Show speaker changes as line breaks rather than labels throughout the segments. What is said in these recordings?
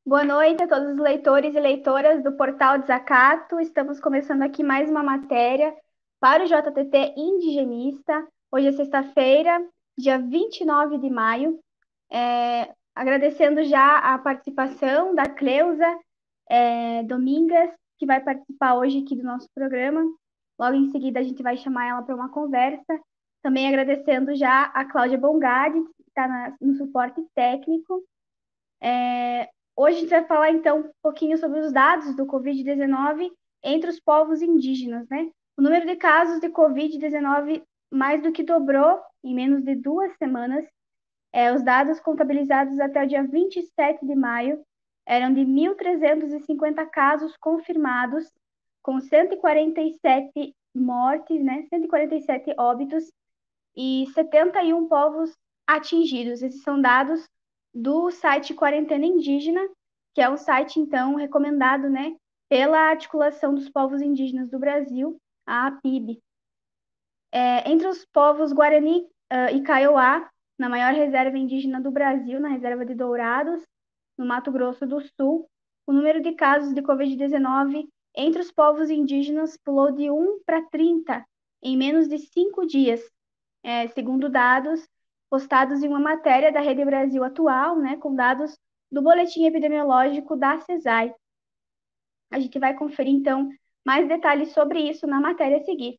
Boa noite a todos os leitores e leitoras do Portal Desacato. Estamos começando aqui mais uma matéria para o JTT Indigenista. Hoje é sexta-feira, dia 29 de maio. Agradecendo já a participação da Cleusa Domingas, que vai participar hoje aqui do nosso programa. Logo em seguida a gente vai chamar ela para uma conversa. Também agradecendo já a Cláudia Bongadi, que está no suporte técnico. Hoje a gente vai falar então um pouquinho sobre os dados do Covid-19 entre os povos indígenas, né? O número de casos de Covid-19 mais do que dobrou em menos de 2 semanas. Os dados contabilizados até o dia 27 de maio eram de 1.350 casos confirmados, com 147 mortes, né? 147 óbitos e 71 povos atingidos. Esses são dados do site Quarentena Indígena, que é um site, então, recomendado, né, pela Articulação dos Povos Indígenas do Brasil, a APIB. Entre os povos Guarani e Kaiowá, na maior reserva indígena do Brasil, na reserva de Dourados, no Mato Grosso do Sul, o número de casos de Covid-19 entre os povos indígenas pulou de 1 para 30 em menos de 5 dias, segundo dados postados em uma matéria da Rede Brasil Atual, né, com dados do boletim epidemiológico da CESAI. A gente vai conferir, então, mais detalhes sobre isso na matéria a seguir.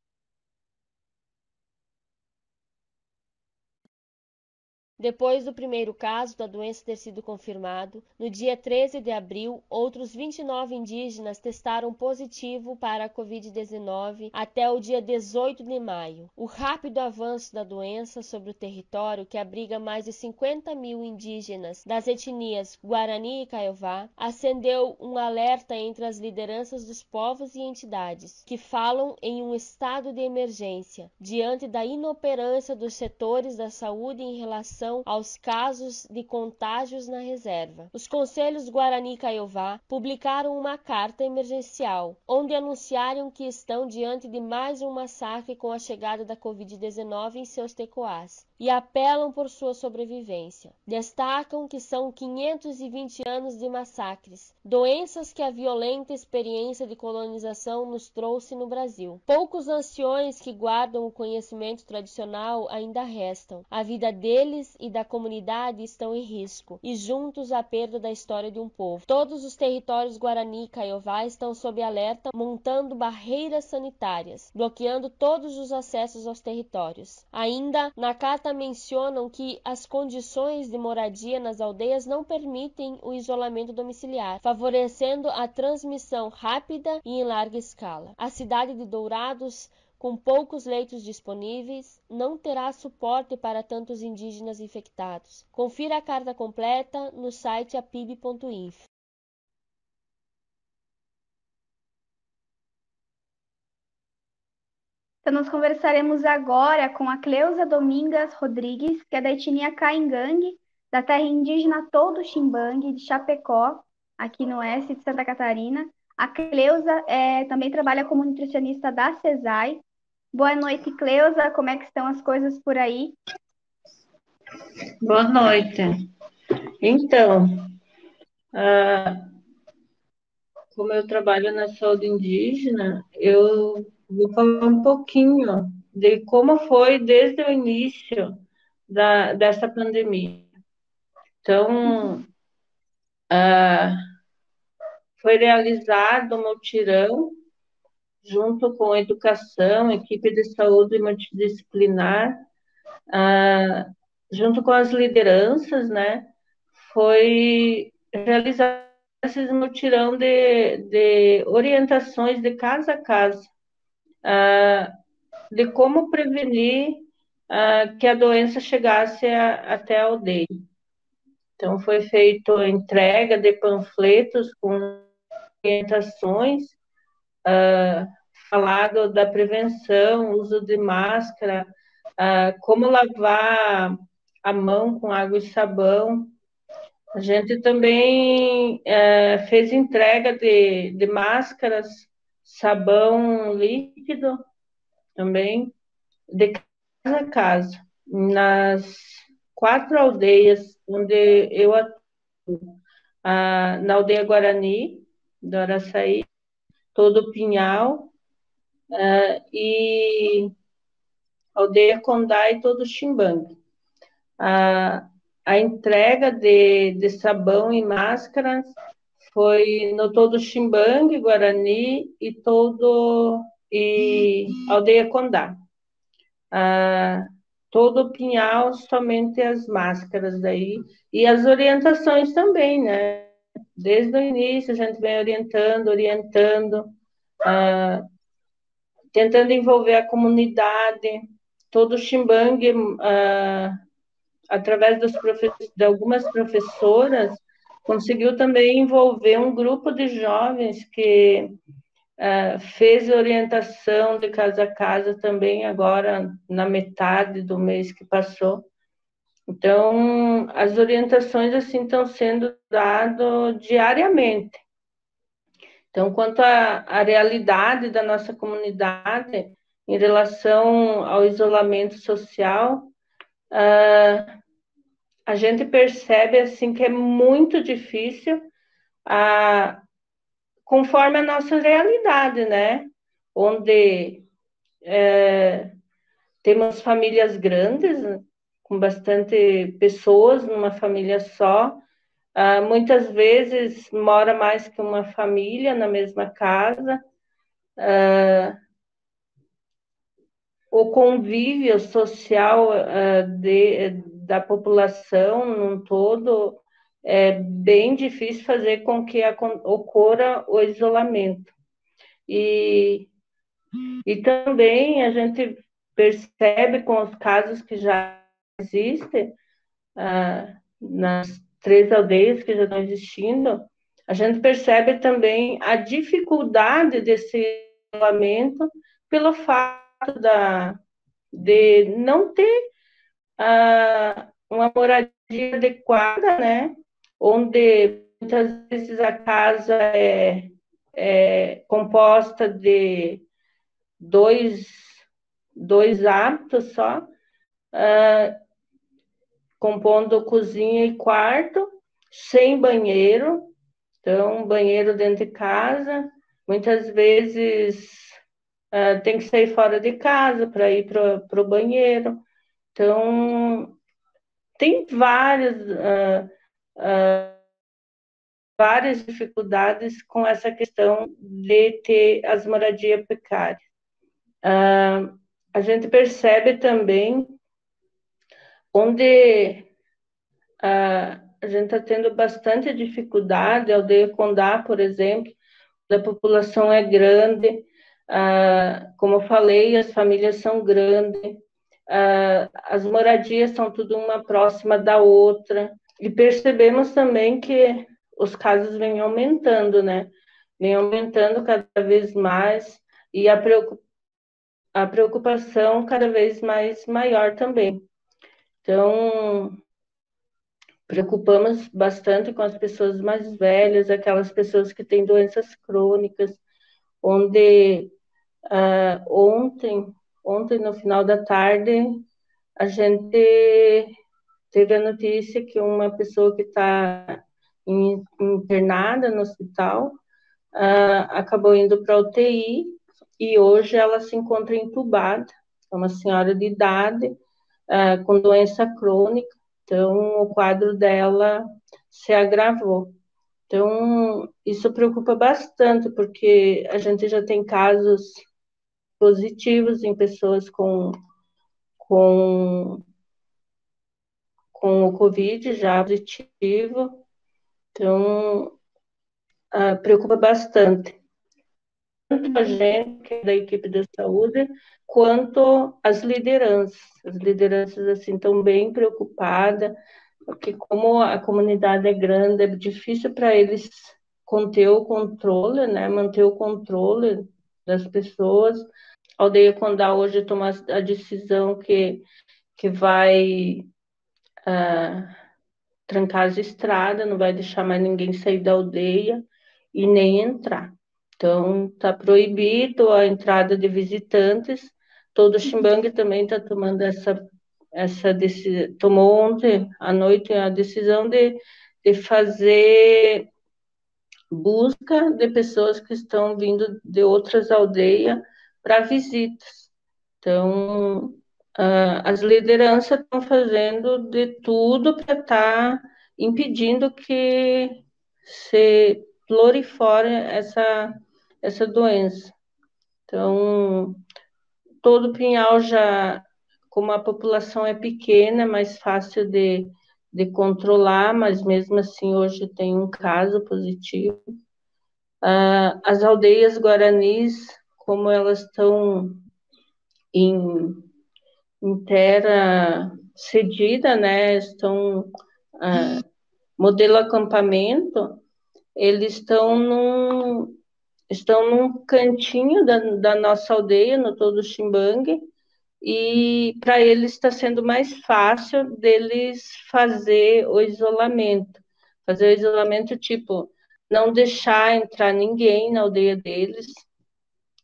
Depois do primeiro caso da doença ter sido confirmado, no dia 13 de abril, outros 29 indígenas testaram positivo para a Covid-19 até o dia 18 de maio. O rápido avanço da doença sobre o território, que abriga mais de 50 mil indígenas das etnias Guarani e Kaiowá, acendeu um alerta entre as lideranças dos povos e entidades, que falam em um estado de emergência, diante da inoperância dos setores da saúde em relação aos casos de contágios na reserva. Os conselhos Guarani e Kaiowá publicaram uma carta emergencial, onde anunciaram que estão diante de mais um massacre com a chegada da Covid-19 em seus tecoás, e apelam por sua sobrevivência. Destacam que são 520 anos de massacres, doenças que a violenta experiência de colonização nos trouxe no Brasil. Poucos anciões que guardam o conhecimento tradicional ainda restam. A vida deles e da comunidade estão em risco, e juntos a perda da história de um povo. Todos os territórios Guarani e Kaiowá estão sob alerta, montando barreiras sanitárias, bloqueando todos os acessos aos territórios. Ainda, na carta mencionam que as condições de moradia nas aldeias não permitem o isolamento domiciliar, favorecendo a transmissão rápida e em larga escala. A cidade de Dourados, com poucos leitos disponíveis, não terá suporte para tantos indígenas infectados. Confira a carta completa no site apib.info.
Então, nós conversaremos agora com a Cleusa Domingas Rodrigues, que é da etnia Caingangue, da terra indígena Todo Ximbangue, de Chapecó, aqui no oeste de Santa Catarina. A Cleusa também trabalha como nutricionista da CESAI. Boa noite, Cleusa. Como é que estão as coisas por aí?
Boa noite. Então, como eu trabalho na saúde indígena, eu vou falar um pouquinho de como foi desde o início dessa pandemia. Então, foi realizado um mutirão junto com a educação, equipe de saúde multidisciplinar, junto com as lideranças, né? Foi realizado esse mutirão de orientações de casa a casa, de como prevenir que a doença chegasse até a aldeia. Então, foi feita a entrega de panfletos com orientações, falado da prevenção, uso de máscara, como lavar a mão com água e sabão. A gente também fez entrega de máscaras, sabão líquido também, de casa a casa, nas 4 aldeias onde eu atuo. na aldeia Guarani, do Araçaí, todo o Pinhal, e aldeia Condá e todo o Ximbangue. A entrega de sabão e máscaras foi no todo Ximbangue, Guarani e aldeia Condá. Todo o Pinhal, somente as máscaras daí, e as orientações também, né? Desde o início a gente vem orientando, tentando envolver a comunidade, todo o Ximbangue, através de algumas professoras, conseguiu também envolver um grupo de jovens que fez orientação de casa a casa também agora na metade do mês que passou. Então, as orientações assim estão sendo dadas diariamente. Então, quanto à realidade da nossa comunidade em relação ao isolamento social, a gente percebe assim que é muito difícil, conforme a nossa realidade, né? Onde temos famílias grandes, com bastante pessoas numa família só. Muitas vezes mora mais que uma família na mesma casa. O convívio social da população num todo é bem difícil fazer com que ocorra o isolamento. E também a gente percebe com os casos que já existem, nas 3 aldeias que já estão existindo, a gente percebe também a dificuldade desse isolamento pelo fato de não ter uma moradia adequada, né? Onde muitas vezes a casa é composta de dois hábitos só, compondo cozinha e quarto, sem banheiro. Então, banheiro dentro de casa, muitas vezes tem que sair fora de casa para ir para o banheiro. Então, tem várias dificuldades com essa questão de ter as moradias precárias. A gente percebe também onde a gente está tendo bastante dificuldade, a aldeia Condá, por exemplo, a população é grande, como eu falei, as famílias são grandes, as moradias são tudo uma próxima da outra, e percebemos também que os casos vêm aumentando, né? Vem aumentando cada vez mais, e a preocupação cada vez mais maior também. Então, preocupamos bastante com as pessoas mais velhas, aquelas pessoas que têm doenças crônicas, onde ontem, no final da tarde, a gente teve a notícia que uma pessoa que está internada no hospital acabou indo para a UTI e hoje ela se encontra entubada. É uma senhora de idade, com doença crônica, então o quadro dela se agravou. Então, isso preocupa bastante, porque a gente já tem casos positivos em pessoas com o Covid já positivo, então preocupa bastante. Tanto a gente, que é da equipe da saúde, quanto as lideranças. As lideranças, assim, estão bem preocupadas, porque como a comunidade é grande, é difícil para eles conter o controle, né? Manter o controle das pessoas. A aldeia Condá hoje tomou a decisão que vai trancar as estradas, não vai deixar mais ninguém sair da aldeia e nem entrar. Então, está proibido a entrada de visitantes. Todo o Ximbangue também está tomando essa decisão. Tomou ontem à noite a decisão de de fazer busca de pessoas que estão vindo de outras aldeias para visitas. Então, as lideranças estão fazendo de tudo para estar impedindo que se prolifere essa doença. Então, todo Pinhal já, como a população é pequena, é mais fácil de controlar, mas mesmo assim hoje tem um caso positivo. As aldeias guaranis, como elas estão em terra cedida, né, estão modelo acampamento, eles estão num cantinho da nossa aldeia, no Todo Ximbangue, e para eles está sendo mais fácil deles fazer o isolamento tipo, não deixar entrar ninguém na aldeia deles.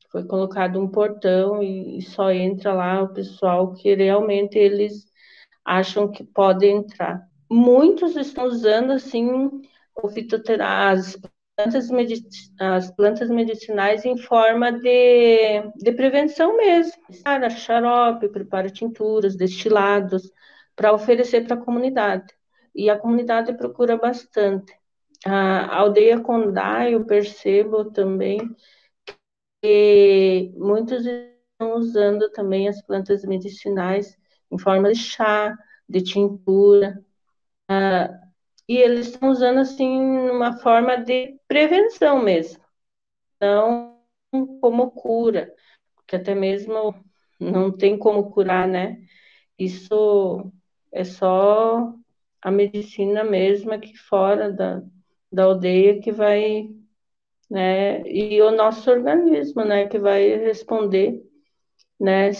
Foi colocado um portão e só entra lá o pessoal que realmente eles acham que pode entrar. Muitos estão usando assim o fitoterápico, as plantas medicinais em forma de prevenção mesmo. Prepara xarope, prepara tinturas, destilados, para oferecer para a comunidade. E a comunidade procura bastante. A aldeia Condá, eu percebo também que muitos estão usando também as plantas medicinais em forma de chá, de tintura, e eles estão usando assim uma forma de prevenção mesmo, não como cura, porque até mesmo não tem como curar, né? Isso é só a medicina mesmo aqui fora da aldeia que vai, né? E o nosso organismo, né? Que vai responder, né?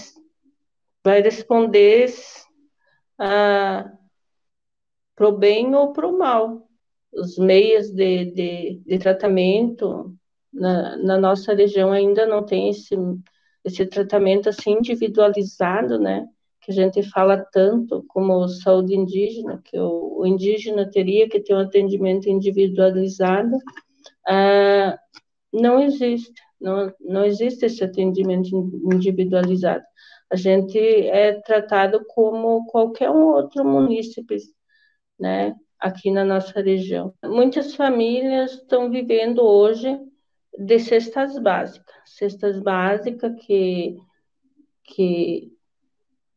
Vai responder pro bem ou pro mal. Os meios de tratamento na nossa região ainda não tem esse tratamento assim individualizado, né? Que a gente fala tanto como saúde indígena, que o indígena teria que ter um atendimento individualizado. Não existe, não existe esse atendimento individualizado. A gente é tratado como qualquer um outro munícipe, né, aqui na nossa região. Muitas famílias estão vivendo hoje de cestas básicas que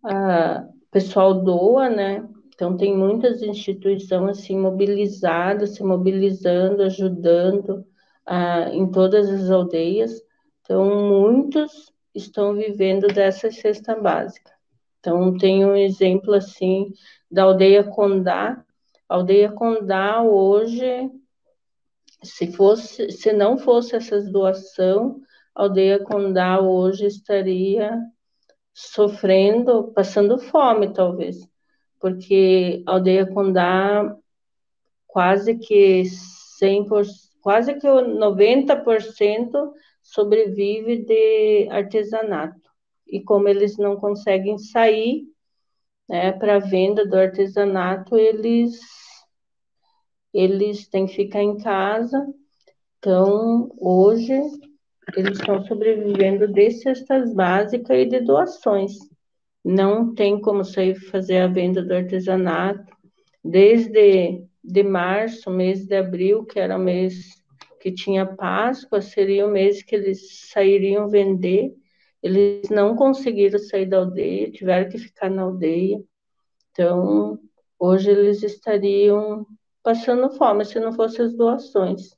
o pessoal doa, né? Então tem muitas instituições assim mobilizadas, se mobilizando, ajudando em todas as aldeias. Então muitos estão vivendo dessa cesta básica. Então tem um exemplo assim da aldeia Condá. A aldeia Condá hoje, se não fosse essas doações, a aldeia Condá hoje estaria sofrendo, passando fome, talvez, porque a aldeia Condá quase que 100%, quase que 90% sobrevive de artesanato. E como eles não conseguem sair, né, para a venda do artesanato, eles têm que ficar em casa. Então, hoje, eles estão sobrevivendo de cestas básicas e de doações. Não tem como sair fazer a venda do artesanato. Desde de março, mês de abril, que era o mês que tinha Páscoa, seria o mês que eles sairiam vender. Eles não conseguiram sair da aldeia, tiveram que ficar na aldeia. Então, hoje eles estariam passando fome se não fossem as doações.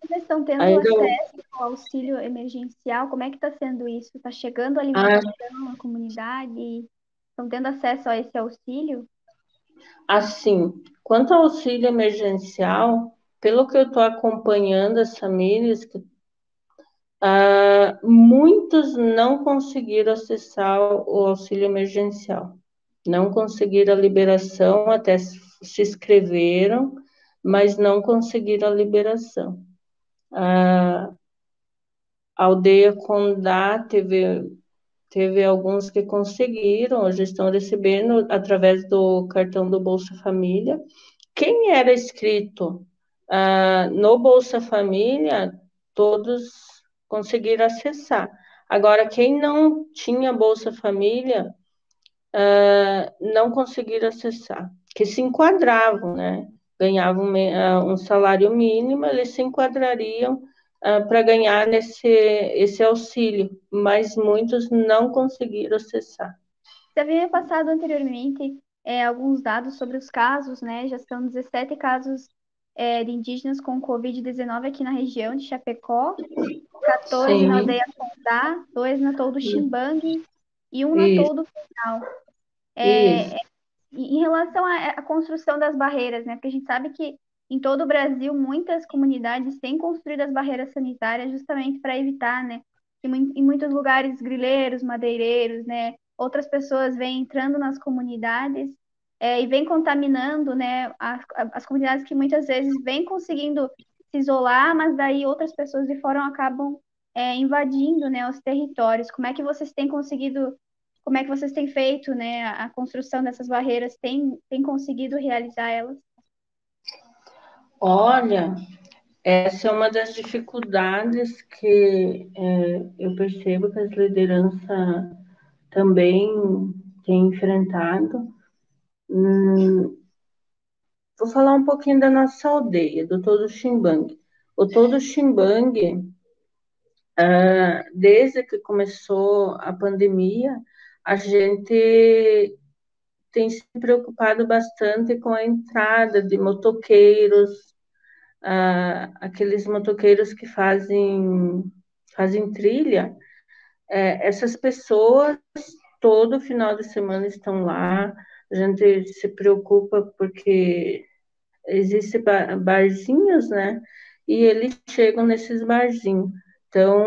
Vocês estão tendo
Ainda
acesso ao auxílio emergencial? Como é que está sendo isso? Está chegando alimentação à comunidade? Estão tendo acesso a esse auxílio?
assim, quanto ao auxílio emergencial, pelo que eu estou acompanhando as famílias, muitos não conseguiram acessar o auxílio emergencial. Não conseguiram a liberação, até se inscreveram, mas não conseguiram a liberação. A aldeia Condá teve alguns que conseguiram, hoje estão recebendo através do cartão do Bolsa Família, quem era inscrito no Bolsa Família, todos conseguiram acessar. Agora, quem não tinha Bolsa Família, não conseguiram acessar, que se enquadravam, né? Ganhavam um salário mínimo, eles se enquadrariam para ganhar esse auxílio, mas muitos não conseguiram acessar.
Você havia passado anteriormente alguns dados sobre os casos, né? Já são 17 casos de indígenas com Covid-19 aqui na região de Chapecó, 14 na
Sim,
aldeia Condá, 2 na Atol do Ximbangue e um na
isso,
Atol do Pinhal.
isso.
Em relação à construção das barreiras, né? Porque a gente sabe que em todo o Brasil muitas comunidades têm construído as barreiras sanitárias justamente para evitar, né? Que em muitos lugares grileiros, madeireiros, né? Outras pessoas vêm entrando nas comunidades e vêm contaminando, né? As comunidades que muitas vezes vêm conseguindo se isolar, mas daí outras pessoas de fora acabam invadindo, né? Os territórios. Como é que vocês têm feito, né, a construção dessas barreiras? Tem conseguido realizar elas?
Olha, essa é uma das dificuldades que eu percebo que as lideranças também têm enfrentado. Vou falar um pouquinho da nossa aldeia, do Todo Ximbangue. O Todo Ximbangue, desde que começou a pandemia, a gente tem se preocupado bastante com a entrada de motoqueiros, aqueles motoqueiros que fazem trilha. Essas pessoas, todo final de semana estão lá. A gente se preocupa porque existem barzinhos, né? E eles chegam nesses barzinhos. Então,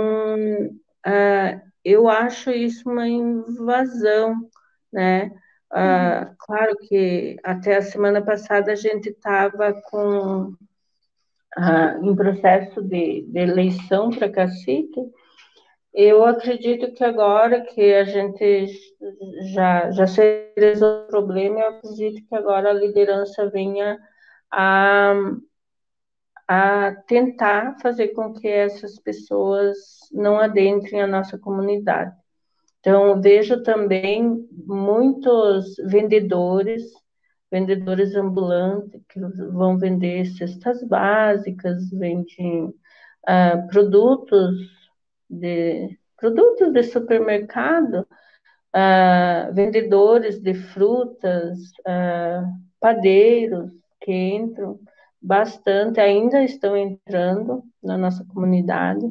eu acho isso uma invasão, né?
Uhum.
Claro que até a semana passada a gente estava em processo de eleição para cacique. Eu acredito que agora que a gente já se resolveu o problema, eu acredito que agora a liderança venha a, a tentar fazer com que essas pessoas não adentrem a nossa comunidade. Então, vejo também muitos vendedores ambulantes que vão vender cestas básicas, vendem produtos produtos de supermercado, vendedores de frutas, padeiros que entram bastante, ainda estão entrando na nossa comunidade.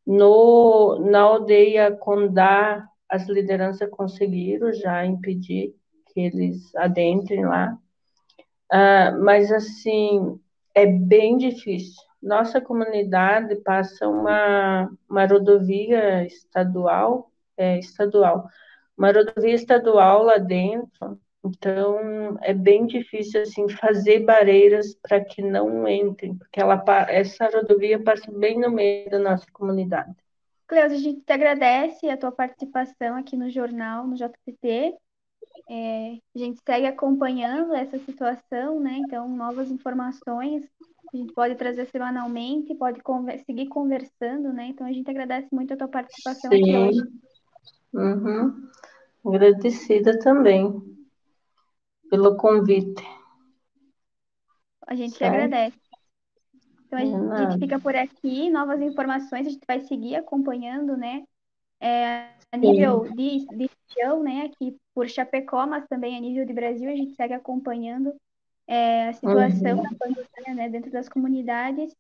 Na aldeia Condá, as lideranças conseguiram já impedir que eles adentrem lá. Mas, assim, é bem difícil. Nossa comunidade passa uma rodovia estadual, uma rodovia estadual lá dentro, então é bem difícil assim fazer barreiras para que não entrem, porque essa rodovia passa bem no meio da nossa comunidade.
Cleusa, a gente te agradece a tua participação aqui no jornal, no JTT. A gente segue acompanhando essa situação, né? Então, novas informações a gente pode trazer semanalmente, pode seguir conversando, né? Então, a gente agradece muito a tua participação aqui hoje.
Sim, uhum. Agradecida também pelo convite,
A gente que
certo?
agradece. Então,
É
a gente
nada.
fica por aqui, novas informações a gente vai seguir acompanhando, né? A nível
Sim.
de região, né? Aqui por Chapecó, mas também a nível de Brasil, a gente segue acompanhando a situação da
Uhum.
pandemia, né? Dentro das comunidades.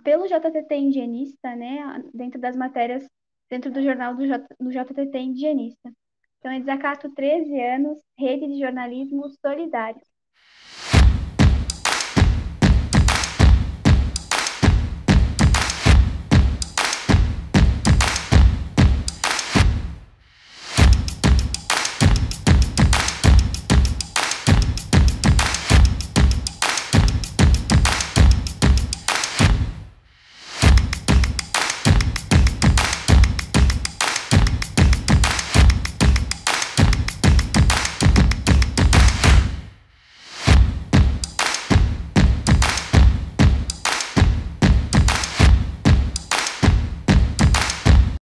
Pelo JTT Indigenista, né? Dentro das matérias, dentro do jornal do JTT Indigenista. Então, é Desacato 13 anos, Rede de Jornalismo Solidário.